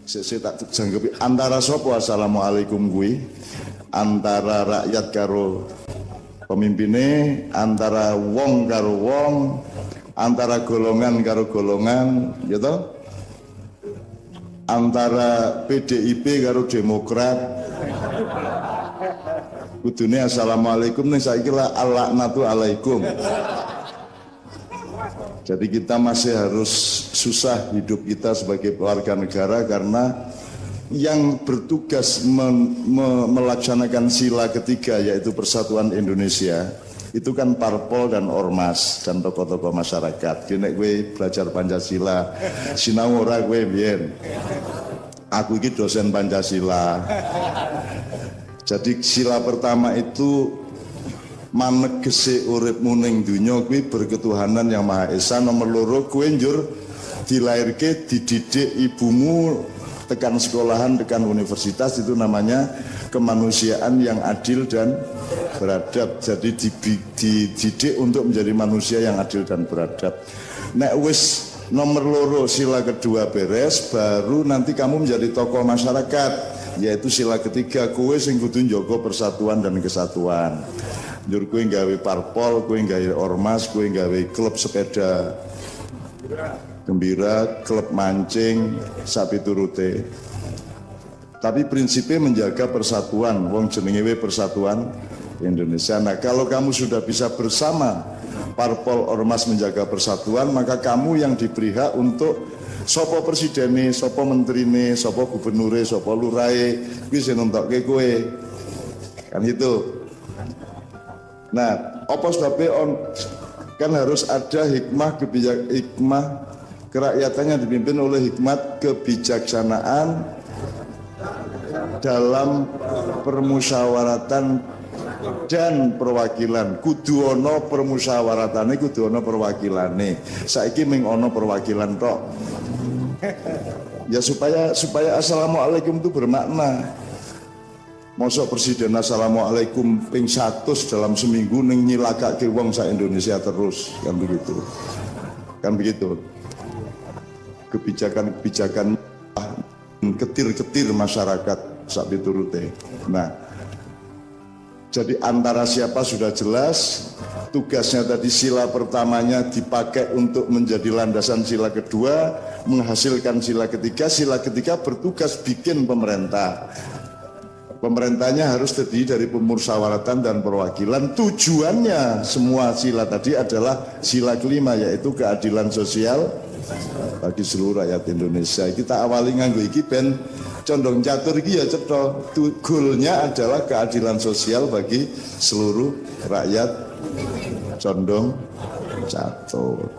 Saya tak jangkepi antara sapa assalamualaikum kuwi, antara rakyat karo pemimpine, antara wong karo wong, antara golongan karo golongan, gitu. Antara PDIP karo Demokrat. Kudune assalamualaikum ning saiki la alaknatu alaikum. Jadi kita masih harus susah hidup kita sebagai warga negara karena yang bertugas melaksanakan sila ketiga yaitu Persatuan Indonesia itu kan parpol dan ormas dan tokoh-tokoh masyarakat. Kene kowe belajar Pancasila, sinau ora kowe biyen. Aku iki dosen Pancasila. Jadi sila pertama itu manegese uripmu ning donya kuwi berketuhanan yang Maha Esa. Nomor loro kowe njur dilairke dididik ibumu tekan sekolahan tekan universitas, itu namanya kemanusiaan yang adil dan beradab. Jadi dididik untuk menjadi manusia yang adil dan beradab. Nek wis nomor loro sila kedua beres, baru nanti kamu menjadi tokoh masyarakat, yaitu sila ketiga kowe sing kudu njaga persatuan dan kesatuan. Njur kowe gawe parpol, kowe gawe ormas, kowe gawe klub sepeda gembira, klub mancing, sapi turute. Tapi prinsipnya menjaga persatuan, wong jenenge Persatuan Indonesia. Nah, kalau kamu sudah bisa bersama parpol ormas menjaga persatuan, maka kamu yang diberi hak untuk sopo presidene, sopo menterine, sopo gubernure, sopo lurahe, kuwi sing nentokke kowe. Kan itu. Nah, apa sebabnya kan harus ada hikmah kerakyatannya dipimpin oleh hikmat kebijaksanaan dalam permusyawaratan dan perwakilan. Kudu ana permusyawaratane, kudu ana perwakilane. Saiki ming ana perwakilan tok. Ya supaya assalamualaikum itu bermakna. Mosok presiden assalamualaikum ping 100 dalam seminggu ning nyilakake wong sak Indonesia terus, kan begitu. Kan begitu. Kebijakan-kebijakan ketir-ketir masyarakat sak piturute. Nah, jadi antara siapa sudah jelas, tugasnya tadi sila pertamanya dipakai untuk menjadi landasan sila kedua, menghasilkan sila ketiga bertugas bikin pemerintah. Pemerintahnya harus terdiri dari pemusyawaratan dan perwakilan. Tujuannya semua sila tadi adalah sila kelima, yaitu keadilan sosial bagi seluruh rakyat Indonesia. Kita awali nganggo iki ben condong catur iki ya cetha. Goalnya adalah keadilan sosial bagi seluruh rakyat condong catur.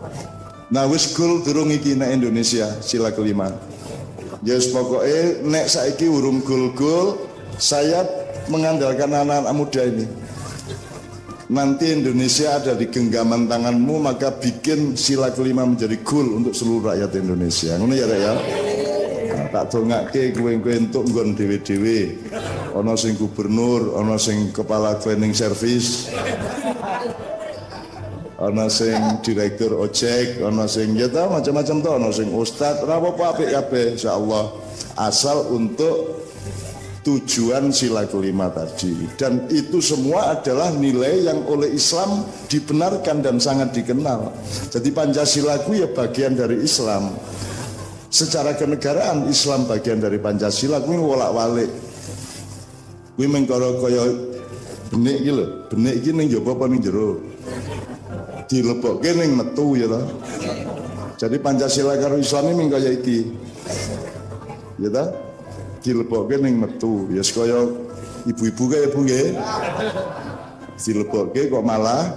Nah wis goal durung iki nek Indonesia sila kelima. Ya yes, pokoknya nek saiki urung goal-goal, saya mengandalkan anak-anak muda ini. Nanti Indonesia ada di genggaman tanganmu, maka bikin sila kelima menjadi goal untuk seluruh rakyat Indonesia. Ngono ya, Rek ya. Nah, tak dongake kowe-kowe entuk nggon dhewe-dhewe. Ana sing gubernur, ana sing kepala cleaning service, ana sing direktur ojek, ana sing ya ta macam-macam to, ana sing ustaz, ora apa-apa apik kabeh insyaallah. Asal untuk tujuan sila kelima tadi, dan itu semua adalah nilai yang oleh Islam dibenarkan dan sangat dikenal. Jadi Pancasila ku ya bagian dari Islam. Secara kenegaraan Islam bagian dari Pancasila, kuwi wolak-walik. Kuwi mengkara kaya benik iki lho, benik iki ning njaba apa ning jero. Dilebokke ning metu ya to. Jadi Pancasila karo Islam iki kaya iki. Ya ta? Dilebokke ning metu, ya kaya ibu-ibu kaya Bu nggih. Dilebokke kok malah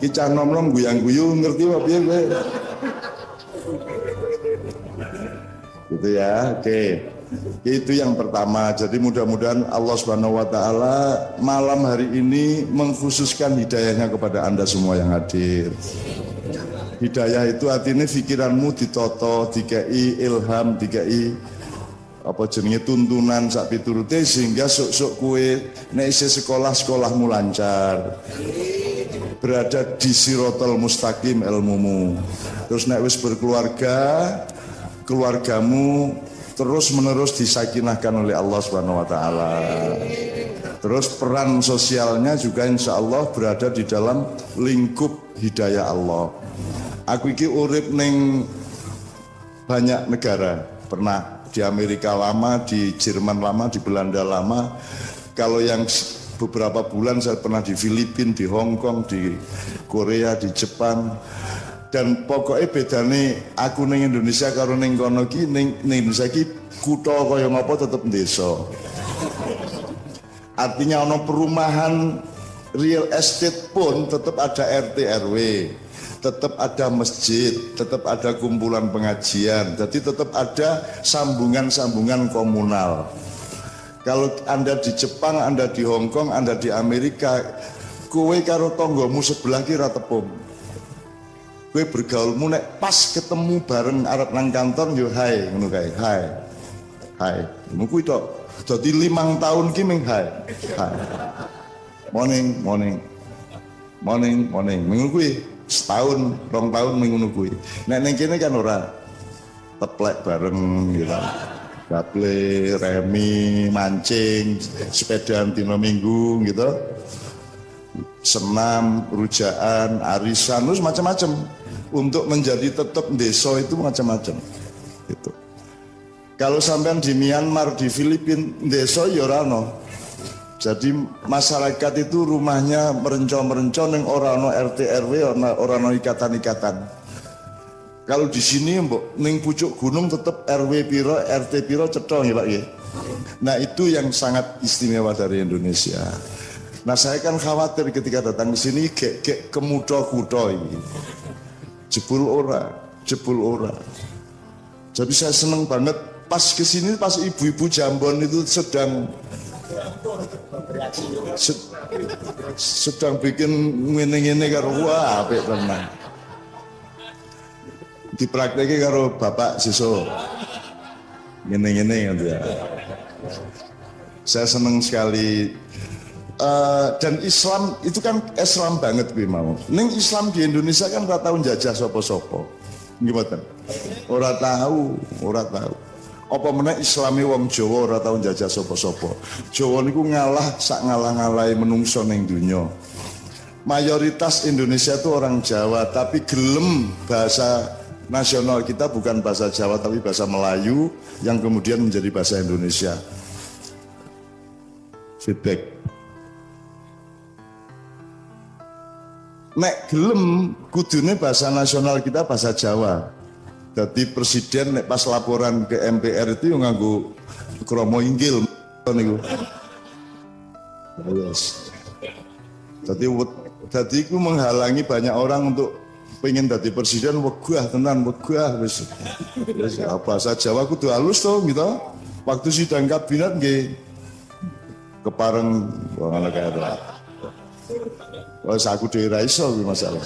iki cah nom-nom guyang-guyu ngerti apa piye kowe? Gitu ya. Oke. Itu yang pertama. Jadi mudah-mudahan Allah Subhanahu wa taala malam hari ini mengkhususkan hidayahnya kepada Anda semua yang hadir. Hidayah itu artinya pikiranmu ditoto, dikai ilham, dikai apa jenenge tuntunan sak piturute sehingga sok-sok kue nek isih sekolahmu lancar. Berada di sirotol mustaqim ilmumu. Terus nek wis berkeluarga, keluargamu terus menerus disakinahkan oleh Allah Subhanahu wa taala. Terus peran sosialnya juga insya Allah berada di dalam lingkup hidayah Allah. Aku iki urip ning banyak negara, pernah di Amerika lama, di Jerman lama, di Belanda lama. Kalau yang beberapa bulan saya pernah di Filipina, di Hong Kong, di Korea, di Jepang. Dan pokoknya bedane aku ning Indonesia karo ning kono ki, ning Indonesia ki kutha kaya ngapa tetep desa. Artinya ono perumahan real estate pun tetap ada RT RW, tetap ada masjid, tetap ada kumpulan pengajian, jadi tetap ada sambungan-sambungan komunal. Kalau Anda di Jepang, Anda di Hong Kong, Anda di Amerika, kowe karo tonggomu sebelah kira tepung. Kowe bergaulmu nek pas ketemu bareng arep nang kantor yo hai ngono kae. Hai. Ngono kuwi tok. Dadi 5 tahun ki ming hai. Morning. Ngono kuwi setahun, 2 tahun ming ngono kuwi. Nek ning kene kan ora teplek bareng gitu. Gaple, remi, mancing, sepedaan dina minggu gitu. Senam, rujaan, arisan, terus macam-macam. Untuk menjadi tetap desa itu macam-macam. Gitu. Kalau sampean di Myanmar, di Filipina, desa ya ora ono. Jadi masyarakat itu rumahnya merencong-merencong yang ora ono RT RW, ora ono ikatan-ikatan. Kalau di sini mbok ning pucuk gunung tetap RW piro, RT piro cetha ya Pak ya. Nah, itu yang sangat istimewa dari Indonesia. Nah, saya kan khawatir ketika datang ke sini gek kemutha-kutha ini. Jebul ora. Jadi saya seneng banget pas kesini, pas ibu-ibu Jambon itu sedang bikin ngene-ngene karo wah apik tenan. Dipraktekke karo bapak siso. Ngene-ngene gitu ya. Saya seneng sekali. Dan Islam itu kan Islam banget kuwi mau. Ning Islam di Indonesia kan ora tau njajah sapa-sapa. Gimana? Ora tahu. Apa meneh Islami wong Jawa ora tau njajah sapa-sapa. Jawa niku ngalah sak ngalah-ngalahe menungso ning donya. Mayoritas Indonesia itu orang Jawa, tapi gelem bahasa nasional kita bukan bahasa Jawa tapi bahasa Melayu yang kemudian menjadi bahasa Indonesia. Feedback. Nek gelem kudune bahasa nasional kita bahasa Jawa. Jadi presiden nek pas laporan ke MPR itu yang nganggo kromo inggil niku. Yes. Jadi itu menghalangi banyak orang untuk pengen jadi presiden. Wegah tenan wis bahasa Jawa kudu halus to gitu. Waktu sidang kabinet nggih kepareng ngono kae. Wes aku dhewe ra iso masalah.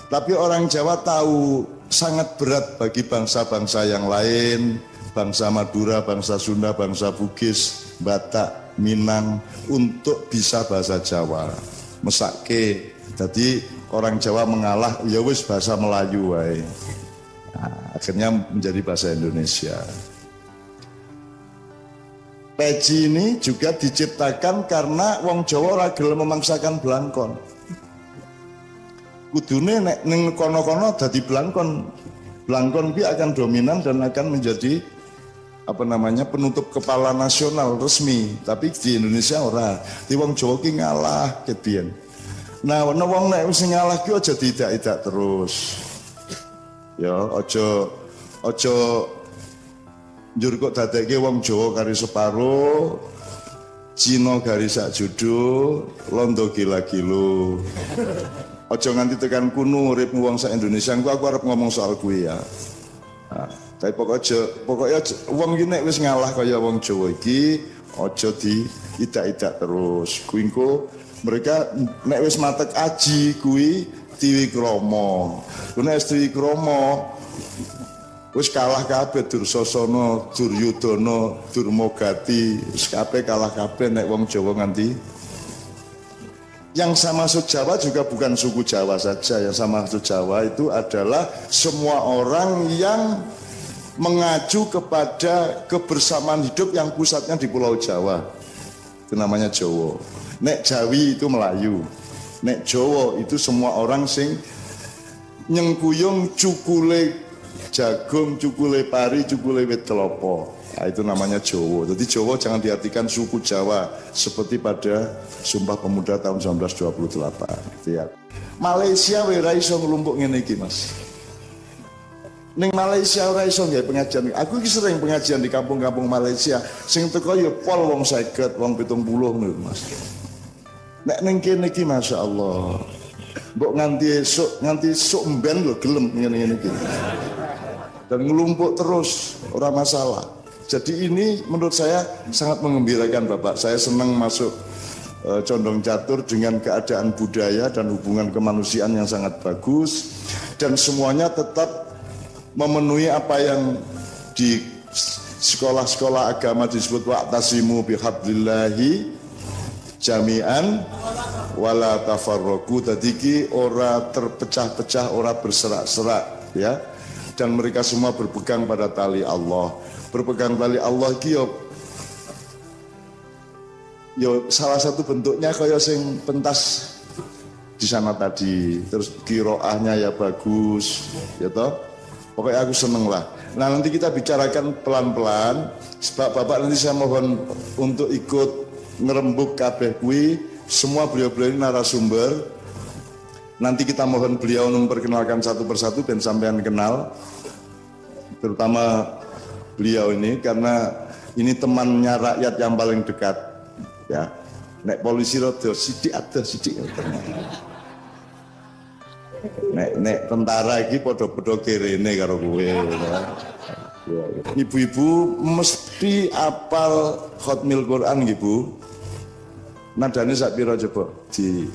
Tapi orang Jawa tahu sangat berat bagi bangsa-bangsa yang lain, bangsa Madura, bangsa Sunda, bangsa Bugis, Batak, Minang untuk bisa bahasa Jawa. Mesake. Jadi orang Jawa mengalah ya wis bahasa Melayu wae. Nah, akhirnya menjadi bahasa Indonesia. Peci ini juga diciptakan karena wong Jawa ora gelem memaksakan blangkon. Kudune nek ning kono-kono dadi blangkon. Blangkon ki akan dominan dan akan menjadi penutup kepala nasional resmi. Tapi di Indonesia ora. Di wong Jawa ki ngalah kebiyen. Nah, wong nek wis ngalah ki aja tidak terus. Ya, aja njur kok dadekke wong Jawa kari separo, Cina kari sak judo, londo gila-gilo. Aja nganti tekan kuno urip wong sak Indonesia. Aku arep ngomong soal kuwi ya. Nah, tapi pokoknya wong iki nek wis ngalah kaya wong Jawa iki aja diidak-idak terus. Kuwi engko mereka nek wis matek aji kuwi Triwikrama. Nek Triwikrama wis kalah kabeh Dursasana, Duryudana, Durmagati, wis kabeh kalah kabeh nek wong Jawa nganti. Yang sama masuk Jawa juga bukan suku Jawa saja, yang sama masuk Jawa itu adalah semua orang yang mengacu kepada kebersamaan hidup yang pusatnya di Pulau Jawa. Itu namanya Jawa. Nek Jawi itu Melayu. Nek Jawa itu semua orang sing nyengkuyung cukule jagung, cukule pari, cukule wit kelapa. Nah, itu namanya Jawa. Jadi Jawa jangan diartikan suku Jawa seperti pada Sumpah Pemuda tahun 1928. Ya. Malaysia ora iso nglumpuk ngene iki, Mas. Ning Malaysia ora iso nggih pengajian. Aku iki sering pengajian di kampung-kampung Malaysia. Sing teko ya pol wong 50, wong 70 niku, Mas. Nek ning kene iki masyaallah. Mbok nganti esuk mben lho gelem ngene-ngene iki. Dan ngelumpuk terus, ora masalah. Jadi ini menurut saya sangat mengembirakan Bapak. Saya senang masuk Condong Catur dengan keadaan budaya dan hubungan kemanusiaan yang sangat bagus. Dan semuanya tetap memenuhi apa yang di sekolah-sekolah agama disebut wa'tasimu bihablillahi jami'an wala tafarraqu. Tadi ki ora terpecah-pecah, ora berserak-serak ya. Dan mereka semua berpegang pada tali Allah. Berpegang tali Allah ki yo salah satu bentuknya kaya sing pentas di sana tadi. Terus kiroahnya ya bagus, ya toh. Pokoknya aku seneng lah. Nah nanti kita bicarakan pelan-pelan. Sebab Bapak nanti saya mohon untuk ikut ngerembuk kabeh kuwi. Semua beliau-beliau ini narasumber. Nanti kita mohon beliau memperkenalkan satu persatu dan sampean kenal. Terutama beliau ini karena ini temannya rakyat yang paling dekat. Ya, nek polisi rada sithik ada sithik. Nek tentara iki padha-padha kerene karo kowe. Ibu-ibu mesti apal khatmil Quran nggih, Bu. Nadane sak pira coba di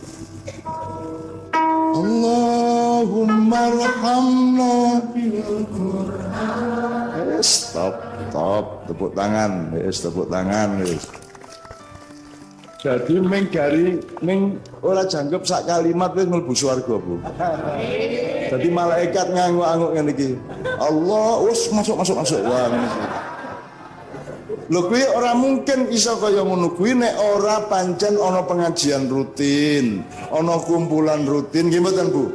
Allahumma arhamna bil Quran. Stop, tepuk tangan, tepuk tangan. Jadi ming ora jangkep sak kalimat wis mlebu swarga, Bu. Jadi malaikat ngangguk-angguk ngene iki. Allah, wis masuk. Wah, ngene iki. Lho kuwi ora mungkin iso kaya ngono kuwi nek ora pancen ana pengajian rutin, ana kumpulan rutin nggih mboten, Bu?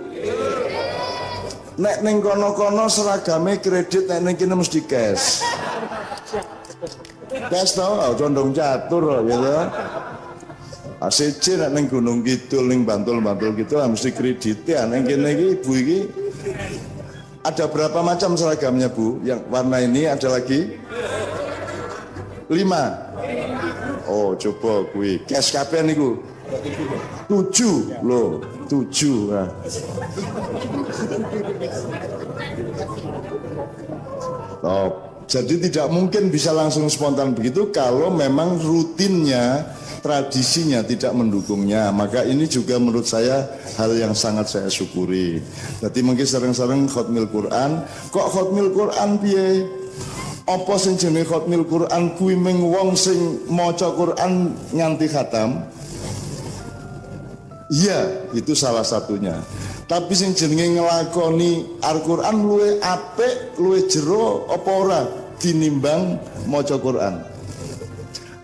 Nek ning kono-kono seragame kredit, nek ning kene mesti cash. Cash to, Condong Catur ya to. ACC nek ning Gunung Kidul ning Bantul gitu mesti kredit ya. Ning kene iki Ibu iki ada berapa macam seragamnya, Bu? Yang warna ini ada lagi 5. Oh, coba kuwi. Cash kabeh niku. 7 loh, 7. Nah. Top. Jadi tidak mungkin bisa langsung spontan begitu kalau memang rutinnya, tradisinya tidak mendukungnya. Maka ini juga menurut saya hal yang sangat saya syukuri. Jadi mungkin sering-sering khatmil Quran. Kok khatmil Quran piye? Apa sing jenenge khatmil Quran kuwi ming wong sing maca Quran nganti khatam? Iya, itu salah satunya. Tapi sing jenenge nglakoni Al-Qur'an luwih apik, luwih jero apa ora tinimbang maca Quran?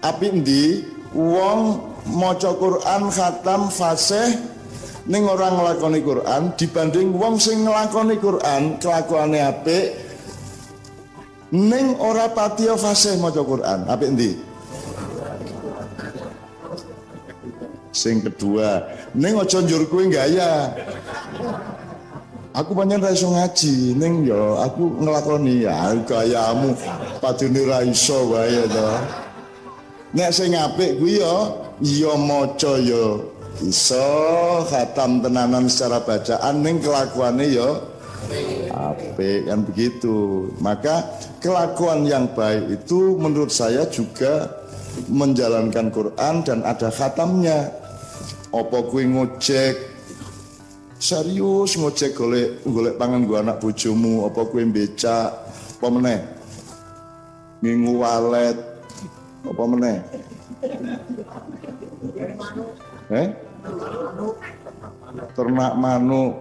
Apik ndi wong maca Quran khatam fasih ning ora nglakoni Quran dibanding wong sing nglakoni Quran kelakuane apik ning ora patiya fasih maca Quran. Apik ndi? Sing kedua, ning aja njur kowe gaya. Aku pancen ra iso ngaji, ning ya aku nglakoni ya gayamu padune ra iso wae to. Nek sing apik kuwi ya maca ya iso khatam tenanan secara bacaan ning kelakuane ya apik kan begitu. Maka kelakuan yang baik itu menurut saya juga menjalankan Quran dan ada khatamnya. Apa kuwi ngojek serius ngojek golek pangan gua anak bojomu, apa kuwi becak, apa meneh ngingu walet, apa meneh ternak manuk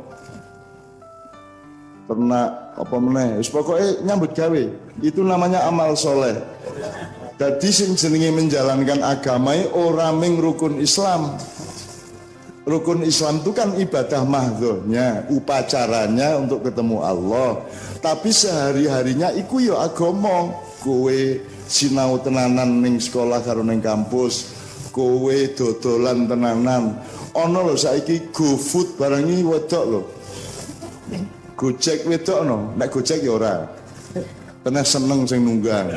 ternak apa meneh, wis pokoke nyambut gawe. Itu namanya amal soleh. Dadi sing jenenge menjalankan agama ora ming rukun Islam. Rukun Islam itu kan ibadah mahdhuhnya, upacaranya untuk ketemu Allah. Tapi sehari-harinya iku ya agama. Kowe sinau tenanan ning sekolah karo ning kampus, kowe dodolan tenanan. Ana lho saiki GoFood barang iki wedok lho. Gojek wedok no, nek Gojek ya ora. Pernah seneng sing nunggang.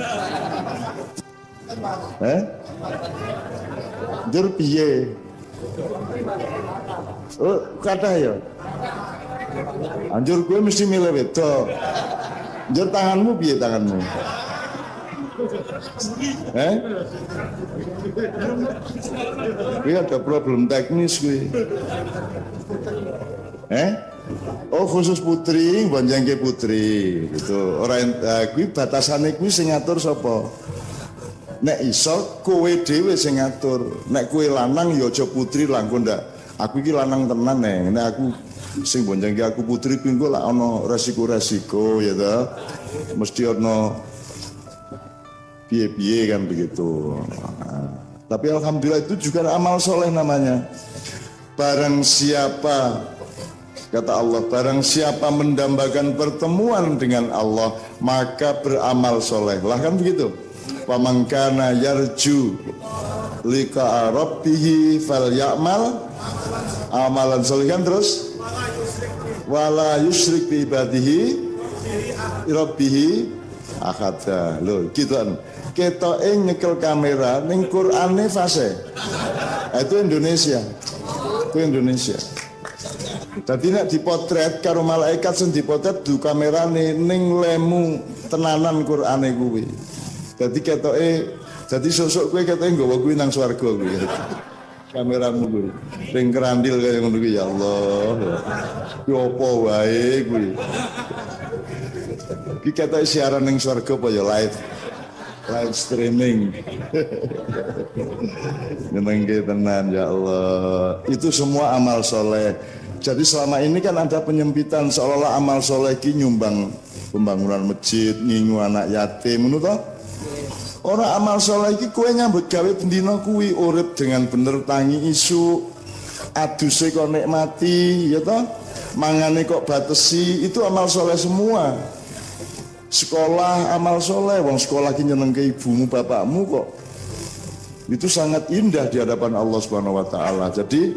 Njur piye? Oh, kathah ya. Anjur gue mesti milih wedok. Njur tanganmu piye tanganmu? Gue ada problem teknis gue. Oh khusus putri, bonjangke putri gitu. Orang gue batasane gue sing ngatur sapa? Nek iso kowe dhewe sing ngatur. Nek kowe lanang ya aja putri langkon ndak. Aku iki lanang tenan nek aku sing bonjangke aku putri kuwi engko lak ana resiko-resiko ya ta. Mesti ana piye-piye kan begitu. Tapi alhamdulillah itu juga amal soleh namanya. Barang siapa, kata Allah, barang siapa mendambakan pertemuan dengan Allah, maka beramal soleh. Lah kan begitu. Faman kana yarju liqa'a rabbih falyamal amalan sholihan, terus wala yusyrik bi ibadihi rabbih ahada. Lho gitu. Ketoke nyekel kamera ning Qur'ane fase. Itu Indonesia. Itu Indonesia. Dadi nek dipotret karo malaikat sing dipotret du kamerane ning lemu tenanan Qur'ane kuwi. Dadi ketoke, dadi sosok kowe ketoke nggawa kuwi nang swarga kuwi. Kameramu kuwi. Ring kerandil kaya ngono kuwi ya Allah. Ki opo wae kuwi. Ki ketoke siaran ning swarga apa ya live streaming. Nyenengke tenan ya Allah. Itu semua amal soleh. Jadi selama ini kan ada penyempitan seolah-olah amal soleh ki nyumbang pembangunan masjid, ngingu anak yatim, ngono to? Ora amal soleh iki kowe nyambut gawe bendina kuwi urip dengan bener tangi isu, aduse kok nikmati, ya toh? Mangane kok batesi, itu amal soleh semua. Sekolah amal soleh, wong sekolah ki nyenengke ibumu bapakmu kok. Itu sangat indah di hadapan Allah Subhanahu wa taala. Jadi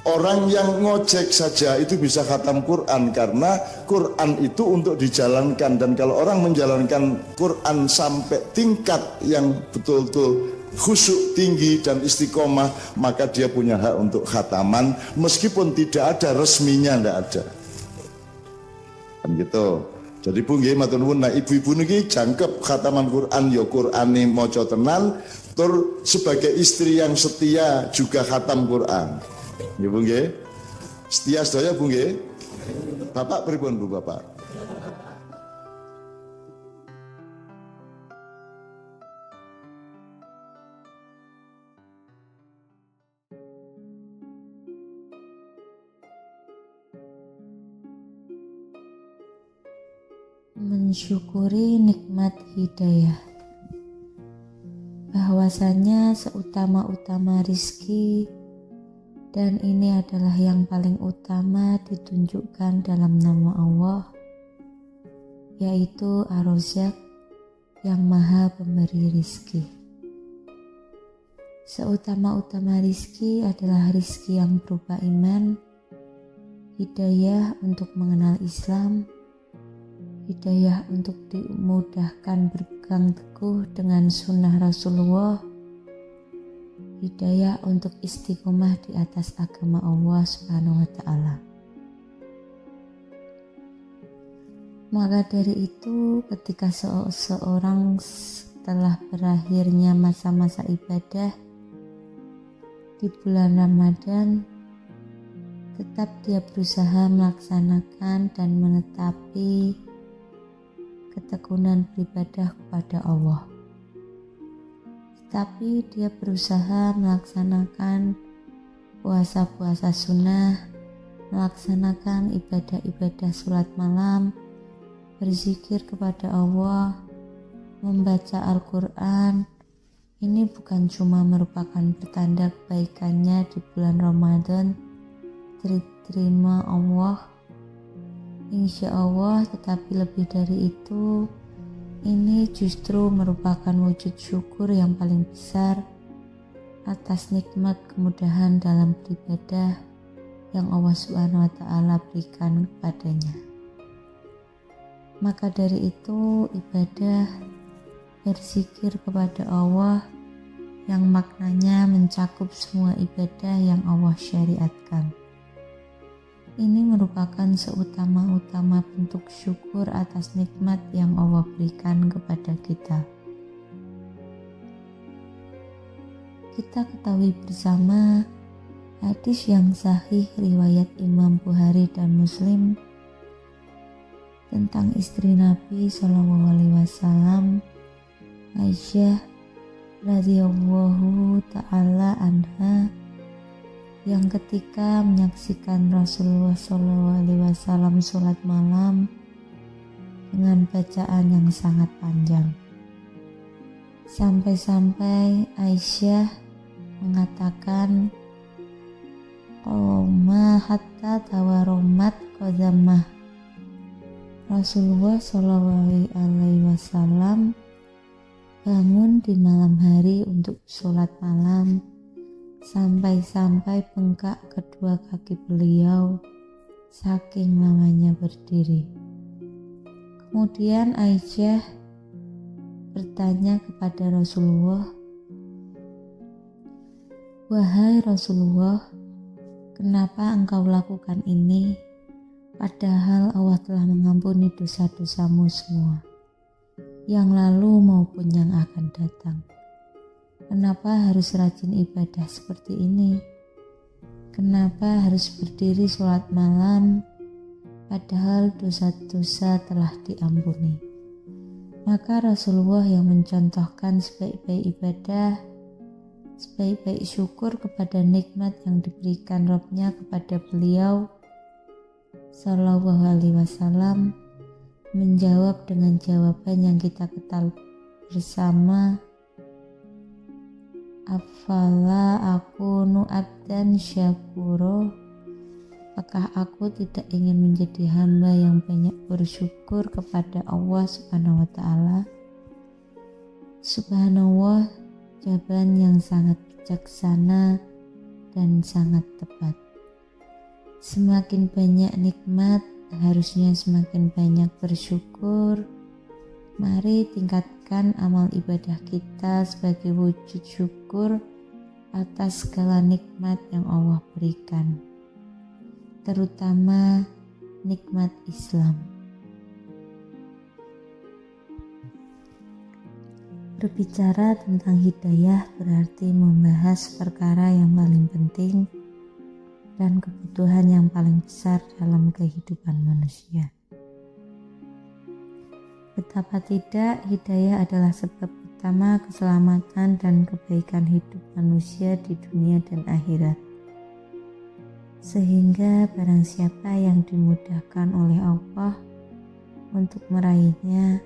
orang yang ngojek saja itu bisa khatam Quran karena Quran itu untuk dijalankan, dan kalau orang menjalankan Quran sampai tingkat yang betul-betul khusyuk tinggi dan istiqomah, maka dia punya hak untuk khataman meskipun tidak ada resminya, tidak ada. Kan gitu. Jadi pun nggih matur nuwun, nah ibu-ibu niki jangkep khataman Quran ya Qurane maca tenan, tur sebagai istri yang setia juga khatam Quran. Nggih Bu nggih. Setia sedaya Bu nggih. Bapak pripun Bu Bapak? Mensyukuri nikmat hidayah, bahwasanya seutama-utama rizki, dan ini adalah yang paling utama ditunjukkan dalam nama Allah, yaitu Ar-Razzaq, yang maha pemberi rizki. Seutama-utama rizki adalah rizki yang berupa iman, hidayah untuk mengenal Islam, hidayah untuk dimudahkan berpegang teguh dengan sunnah Rasulullah, hidayah untuk istiqomah di atas agama Allah Subhanahu wa ta'ala. Maka dari itu, ketika seseorang setelah berakhirnya masa-masa ibadah di bulan Ramadan, tetap dia berusaha melaksanakan dan menetapi ketekunan beribadah kepada Allah. Tetapi dia berusaha melaksanakan puasa-puasa sunnah melaksanakan ibadah-ibadah sholat malam, berzikir kepada Allah, membaca Al-Quran, ini bukan cuma merupakan pertanda kebaikannya di bulan Ramadan, diterima Allah, insya Allah, tetapi lebih dari itu, ini justru merupakan wujud syukur yang paling besar atas nikmat kemudahan dalam beribadah yang Allah Subhanahu wa Ta'ala berikan kepadanya. Maka dari itu, ibadah berzikir kepada Allah yang maknanya mencakup semua ibadah yang Allah syariatkan. Ini merupakan seutama-utama bentuk syukur atas nikmat yang Allah berikan kepada kita. Kita ketahui bersama hadis yang sahih riwayat Imam Bukhari dan Muslim tentang istri Nabi SAW, Aisyah radhiyallahu ta'ala anha, yang ketika menyaksikan Rasulullah SAW sholat malam dengan bacaan yang sangat panjang, sampai-sampai Aisyah mengatakan, qoma hatta tawaromat qadamah. Rasulullah SAW bangun di malam hari untuk sholat malam sampai-sampai bengkak kedua kaki beliau saking lamanya berdiri. Kemudian Aisyah bertanya kepada Rasulullah, "Wahai Rasulullah, kenapa engkau lakukan ini? Padahal Allah telah mengampuni dosa-dosamu semua, yang lalu maupun yang akan datang. Kenapa harus rajin ibadah seperti ini? Kenapa harus berdiri sholat malam, padahal dosa-dosa telah diampuni?" Maka Rasulullah yang mencontohkan sebaik-baik ibadah, sebaik-baik syukur kepada nikmat yang diberikan Rabb-Nya kepada beliau Sallallahu Alaihi Wasallam, menjawab dengan jawaban yang kita ketahui bersama, "Afala akunu abdan syakuro?" Apakah aku tidak ingin menjadi hamba yang banyak bersyukur kepada Allah Subhanahu wa Ta'ala? Subhanallah, jawaban yang sangat bijaksana dan sangat tepat. Semakin banyak nikmat, harusnya semakin banyak bersyukur. Mari tingkatkan amal ibadah kita sebagai wujud syukur atas segala nikmat yang Allah berikan, terutama nikmat Islam. Berbicara tentang hidayah berarti membahas perkara yang paling penting dan kebutuhan yang paling besar dalam kehidupan manusia. Betapa tidak, hidayah adalah sebab utama keselamatan dan kebaikan hidup manusia di dunia dan akhirat. Sehingga barang siapa yang dimudahkan oleh Allah untuk meraihnya,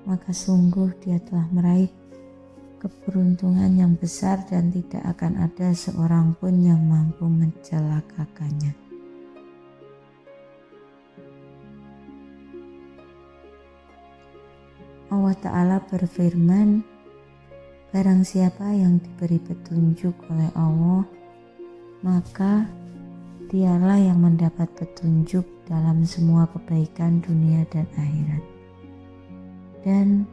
maka sungguh dia telah meraih keberuntungan yang besar dan tidak akan ada seorang pun yang mampu mencelakakannya. Allah Ta'ala berfirman, barang siapa yang diberi petunjuk oleh Allah, maka dialah yang mendapat petunjuk dalam semua kebaikan dunia dan akhirat. Dan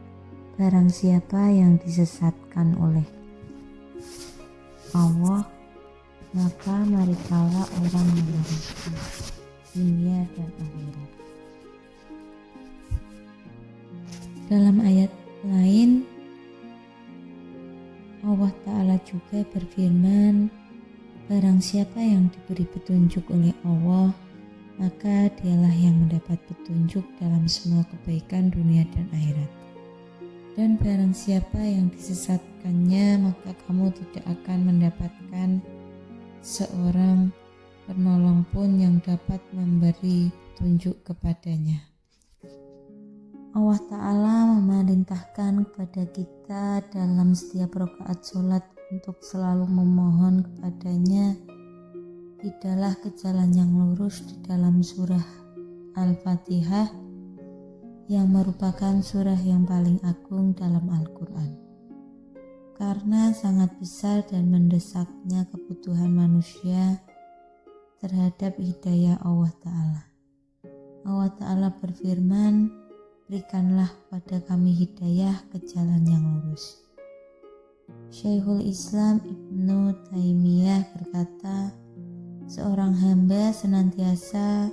barang siapa yang disesatkan oleh Allah, maka merekalah orang yang merugi dunia dan akhirat. Dalam ayat lain, Allah Ta'ala juga berfirman, barang siapa yang diberi petunjuk oleh Allah, maka dialah yang mendapat petunjuk dalam semua kebaikan dunia dan akhirat. Dan barang siapa yang disesatkannya, maka kamu tidak akan mendapatkan seorang penolong pun yang dapat memberi petunjuk kepadanya. Allah Ta'ala memerintahkan kepada kita dalam setiap rakaat sholat untuk selalu memohon kepadanya hidalah ke jalan yang lurus di dalam surah Al-Fatihah yang merupakan surah yang paling agung dalam Al-Quran. Karena sangat besar dan mendesaknya kebutuhan manusia terhadap hidayah Allah Ta'ala. Allah Ta'ala berfirman, berikanlah pada kami hidayah ke jalan yang lurus. Syekhul Islam Ibnu Taimiyah berkata, seorang hamba senantiasa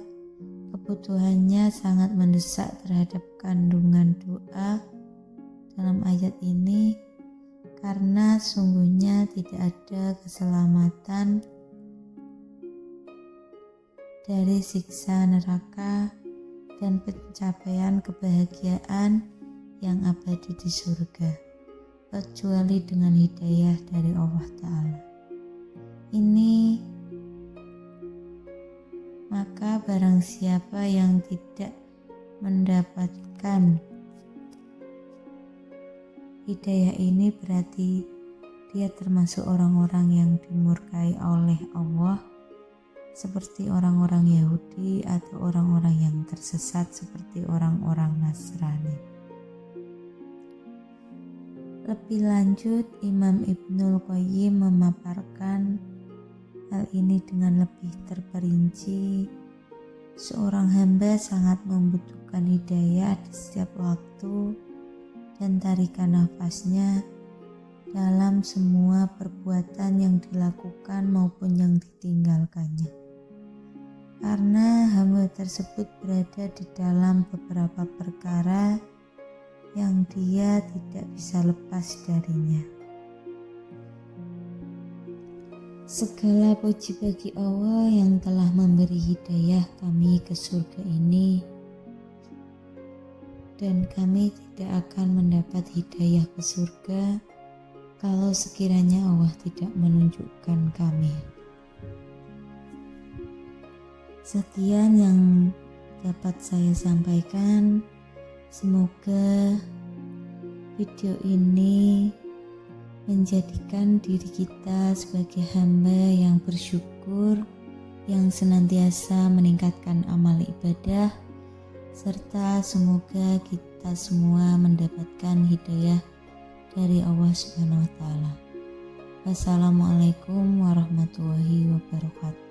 kebutuhannya sangat mendesak terhadap kandungan doa dalam ayat ini, karena sungguhnya tidak ada keselamatan dari siksa neraka dan pencapaian kebahagiaan yang abadi di surga, kecuali dengan hidayah dari Allah Ta'ala. Maka barang siapa yang tidak mendapatkan hidayah ini, berarti dia termasuk orang-orang yang dimurkai oleh Allah, seperti orang-orang Yahudi atau orang-orang yang tersesat seperti orang-orang Nasrani. Lebih lanjut, Imam Ibnul Qayyim memaparkan hal ini dengan lebih terperinci. Seorang hamba sangat membutuhkan hidayah di setiap waktu dan tarikan nafasnya dalam semua perbuatan yang dilakukan maupun yang ditinggalkannya. Karena hamba tersebut berada di dalam beberapa perkara yang dia tidak bisa lepas darinya. Segala puji bagi Allah yang telah memberi hidayah kami ke surga ini, dan kami tidak akan mendapat hidayah ke surga kalau sekiranya Allah tidak menunjukkan kami. Sekian yang dapat saya sampaikan. Semoga video ini menjadikan diri kita sebagai hamba yang bersyukur, yang senantiasa meningkatkan amal ibadah, serta semoga kita semua mendapatkan hidayah dari Allah Subhanahu wa Ta'ala. Wassalamualaikum warahmatullahi wabarakatuh.